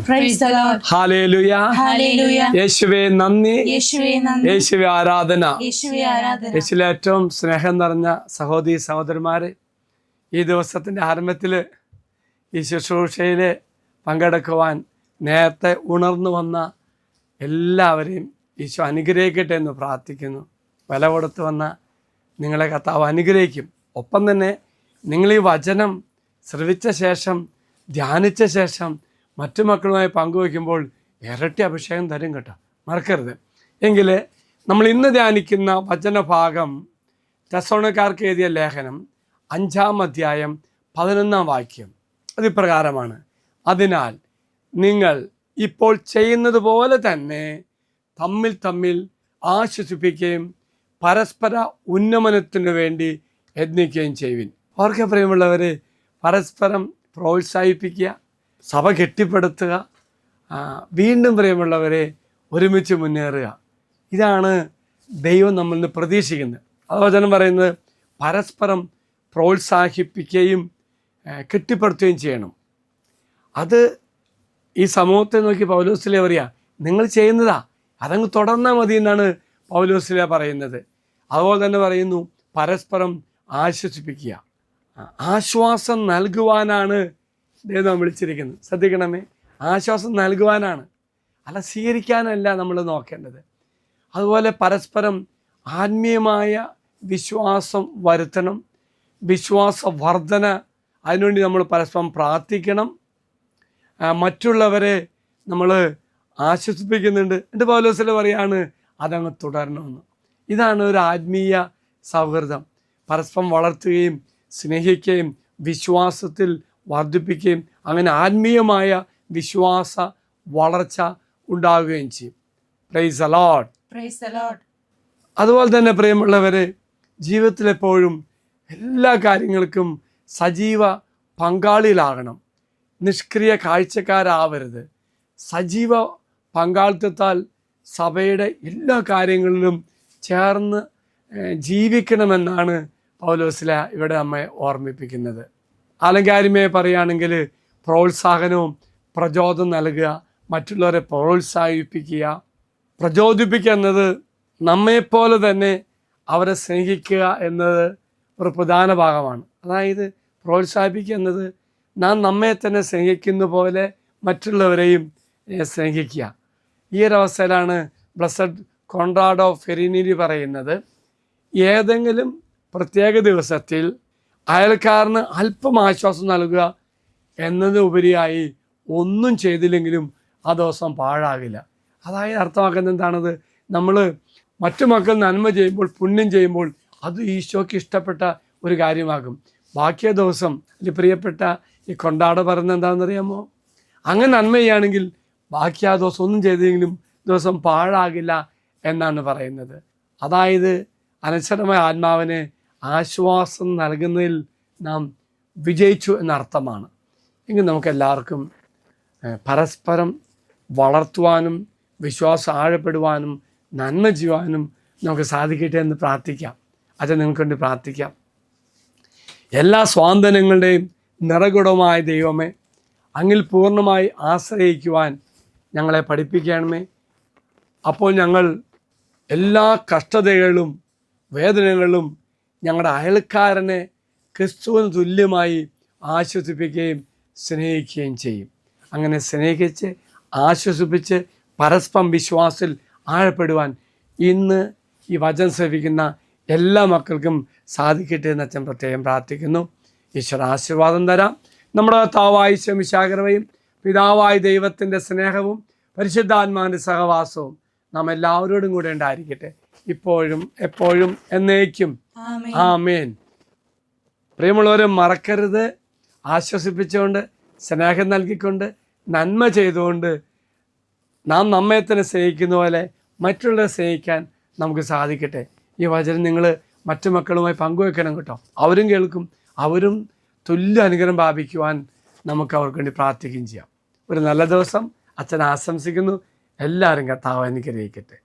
Praise the Lord. Hallelujah. യേശുവേ നന്ദി, യേശുവേ ആരാധന. യേശുവിലെ ഏറ്റവും സ്നേഹം നിറഞ്ഞ സഹോദരി സഹോദരന്മാരെ, ഈ ദിവസത്തിൻ്റെ ആരംഭത്തിൽ ഈ ശുശ്രൂഷയിൽ പങ്കെടുക്കുവാൻ നേരത്തെ ഉണർന്നു വന്ന എല്ലാവരെയും ഈശോ അനുഗ്രഹിക്കട്ടെ എന്ന് പ്രാർത്ഥിക്കുന്നു. വില കൊടുത്ത് വന്ന നിങ്ങളെ കർത്താവ് അനുഗ്രഹിക്കും. ഒപ്പം തന്നെ നിങ്ങൾ ഈ വചനം ശ്രവിച്ച ശേഷം, ധ്യാനിച്ച ശേഷം മറ്റു മക്കളുമായി പങ്കുവയ്ക്കുമ്പോൾ ഇരട്ടി അഭിഷേകം തരും കേട്ടോ, മറക്കരുത്. എങ്കിൽ നമ്മൾ ഇന്ന് ധ്യാനിക്കുന്ന വചനഭാഗം തെസ്സലോനിക്കർക്ക് എഴുതിയ ലേഖനം 5-ാം അധ്യായം 11-ാം വാക്യം. അതിപ്രകാരമാണ്: അതിനാൽ നിങ്ങൾ ഇപ്പോൾ ചെയ്യുന്നത് പോലെ തന്നെ തമ്മിൽ തമ്മിൽ ആശ്വസിപ്പിക്കുകയും പരസ്പര ഉന്നമനത്തിനു വേണ്ടി യത്നിക്കുകയും ചെയ്യുവിൻ. അവർക്ക് പ്രിയമുള്ളവർ, പരസ്പരം പ്രോത്സാഹിപ്പിക്കുക, സഭ കെട്ടിപ്പടുത്തുക, വീണ്ടും പ്രിയമുള്ളവരെ ഒരുമിച്ച് മുന്നേറുക. ഇതാണ് ദൈവം നമ്മളിൽ നിന്ന് പ്രതീക്ഷിക്കുന്നത്. അത് വചനം പറയുന്നത് പരസ്പരം പ്രോത്സാഹിപ്പിക്കുകയും കെട്ടിപ്പടുത്തുകയും ചെയ്യണം. അത് ഈ സമൂഹത്തെ നോക്കി പൗലോസിലെ പറയുക, നിങ്ങൾ ചെയ്യുന്നതാ, അതങ്ങ് തുടർന്നാൽ മതി എന്നാണ് പൗലോസിലെ പറയുന്നത്. അതുപോലെ തന്നെ പറയുന്നു പരസ്പരം ആശ്വസിപ്പിക്കുക. ആശ്വാസം നൽകുവാനാണ് ദൈവം വിളിച്ചിരിക്കുന്നത്. ശ്രദ്ധിക്കണമേ, ആശ്വാസം നൽകുവാനാണ്, അല്ല സ്വീകരിക്കാനല്ല നമ്മൾ നോക്കേണ്ടത്. അതുപോലെ പരസ്പരം ആത്മീയമായ വിശ്വാസം വരുത്തണം, വിശ്വാസവർദ്ധന, അതിനുവേണ്ടി നമ്മൾ പരസ്പരം പ്രാർത്ഥിക്കണം. മറ്റുള്ളവരെ നമ്മൾ ആശ്വസിപ്പിക്കുന്നുണ്ട്. എൻ്റെ പൗലോസിൽ പറയാണ് അതങ്ങ് തുടരണമെന്ന്. ഇതാണ് ഒരു ആത്മീയ സൗഹൃദം. പരസ്പരം വളർത്തുകയും സ്നേഹിക്കുകയും വിശ്വാസത്തിൽ വർദ്ധിപ്പിക്കുകയും അങ്ങനെ ആത്മീയമായ വിശ്വാസ വളർച്ച ഉണ്ടാവുകയും ചെയ്യും. Praise the Lord. അതുപോലെ തന്നെ പ്രിയമുള്ളവരെ, ജീവിതത്തിലെപ്പോഴും എല്ലാ കാര്യങ്ങൾക്കും സജീവ പങ്കാളിയിലാകണം. നിഷ്ക്രിയ കാഴ്ചക്കാരാവരുത്. സജീവ പങ്കാളിത്തത്താൽ സഭയുടെ എല്ലാ കാര്യങ്ങളിലും ചേർന്ന് ജീവിക്കണമെന്നാണ് പൗലോസില ഇവിടെ നമ്മെ ഓർമ്മിപ്പിക്കുന്നത്. ആലങ്കാരികമായി പറയുകയാണെങ്കിൽ പ്രോത്സാഹനവും പ്രചോദനം നൽകുക, മറ്റുള്ളവരെ പ്രോത്സാഹിപ്പിക്കുക. പ്രചോദിപ്പിക്കുക എന്നത് നമ്മെപ്പോലെ തന്നെ അവരെ സ്നേഹിക്കുക എന്നത് ഒരു പ്രധാന ഭാഗമാണ്. അതായത് പ്രോത്സാഹിപ്പിക്കുക എന്നത് നാം നമ്മെ തന്നെ സ്നേഹിക്കുന്ന പോലെ മറ്റുള്ളവരെയും സ്നേഹിക്കുക. ഈ ഒരവസ്ഥയിലാണ് ബ്ലസ്സഡ് കോൺറാഡോ ഫെറിനിനി പറയുന്നത്, ഏതെങ്കിലും പ്രത്യേക ദിവസത്തിൽ അയൽക്കാരന് അല്പം ആശ്വാസം നൽകുക എന്നതിനുപരിയായി ഒന്നും ചെയ്തില്ലെങ്കിലും ആ ദിവസം പാഴാകില്ല. അതായത് അർത്ഥമാക്കുന്നത് എന്താണത്? നമ്മൾ മറ്റു മക്കൾ നന്മ ചെയ്യുമ്പോൾ, പുണ്യം ചെയ്യുമ്പോൾ അത് ഈശോയ്ക്ക് ഇഷ്ടപ്പെട്ട ഒരു കാര്യമാകും. ബാക്കിയ ദിവസം അതിൽ പ്രിയപ്പെട്ട ഈ കൊണ്ടാട പറയുന്നത് എന്താണെന്നറിയാമോ? അങ്ങനെ നന്മ ചെയ്യുകയാണെങ്കിൽ ബാക്കി ആ ദിവസം ഒന്നും ചെയ്തെങ്കിലും ദിവസം പാഴാകില്ല എന്നാണ് പറയുന്നത്. അതായത് അനശ്വരമായ ആത്മാവിനെ ആശ്വാസം നൽകുന്നതിൽ നാം വിജയിച്ചു എന്നർത്ഥമാണ്. എങ്കിൽ നമുക്കെല്ലാവർക്കും പരസ്പരം വളർത്തുവാനും വിശ്വാസം ആഴപ്പെടുവാനും നന്മ ചെയ്യുവാനും നമുക്ക് സാധിക്കട്ടെ എന്ന് പ്രാർത്ഥിക്കാം. അത് നിങ്ങൾക്ക് വേണ്ടി പ്രാർത്ഥിക്കാം. എല്ലാ സ്വാന്തനങ്ങളുടെയും നിറകുടമായ ദൈവമേ, അങ്ങിൽ പൂർണ്ണമായി ആശ്രയിക്കുവാൻ ഞങ്ങളെ പഠിപ്പിക്കണമേ. അപ്പോൾ ഞങ്ങൾ എല്ലാ കഷ്ടതകളിലും വേദനകളിലും ഞങ്ങളുടെ അയൽക്കാരനെ ക്രിസ്തുവിന് തുല്യമായി ആശ്വസിപ്പിക്കുകയും സ്നേഹിക്കുകയും ചെയ്യും. അങ്ങനെ സ്നേഹിച്ച് ആശ്വസിപ്പിച്ച് പരസ്പരം വിശ്വാസത്തിൽ ആഴപ്പെടുവാൻ ഇന്ന് ഈ വചനം ശ്രവിക്കുന്ന എല്ലാ മക്കൾക്കും സാധിക്കട്ടെ എന്ന് അച്ഛൻ പ്രത്യേകം പ്രാർത്ഥിക്കുന്നു. ഈശ്വര ആശീർവാദം തരാം. നമ്മുടെ കർത്താവായ ശമിശാകരവയും പിതാവായ ദൈവത്തിൻ്റെ സ്നേഹവും പരിശുദ്ധാത്മാവിൻ്റെ സഹവാസവും നാം എല്ലാവരോടും കൂടെ ഉണ്ടായിരിക്കട്ടെ, ഇപ്പോഴും എപ്പോഴും എന്നേക്കും. ആമേൻ. പ്രിയമുള്ളവരെ, മറക്കരുത്, ആശ്വസിപ്പിച്ചുകൊണ്ട് സ്നേഹം നൽകിക്കൊണ്ട് നന്മ ചെയ്തുകൊണ്ട് നാം നമ്മെ തന്നെ സ്നേഹിക്കുന്ന പോലെ മറ്റുള്ളവരെ സ്നേഹിക്കാൻ നമുക്ക് സാധിക്കട്ടെ. ഈ വചനം നിങ്ങൾ മറ്റു മക്കളുമായി പങ്കുവെക്കണം കേട്ടോ. അവരും കേൾക്കും, അവരും തുല്യ അനുഗ്രഹം പ്രാപിക്കുവാൻ നമുക്ക് അവർക്ക് വേണ്ടി പ്രാർത്ഥിക്കുകയും ചെയ്യാം. ഒരു നല്ല ദിവസം അച്ഛൻ ആശംസിക്കുന്നു. എല്ലാവരും കർത്താവ് അനുഗ്രഹിക്കട്ടെ.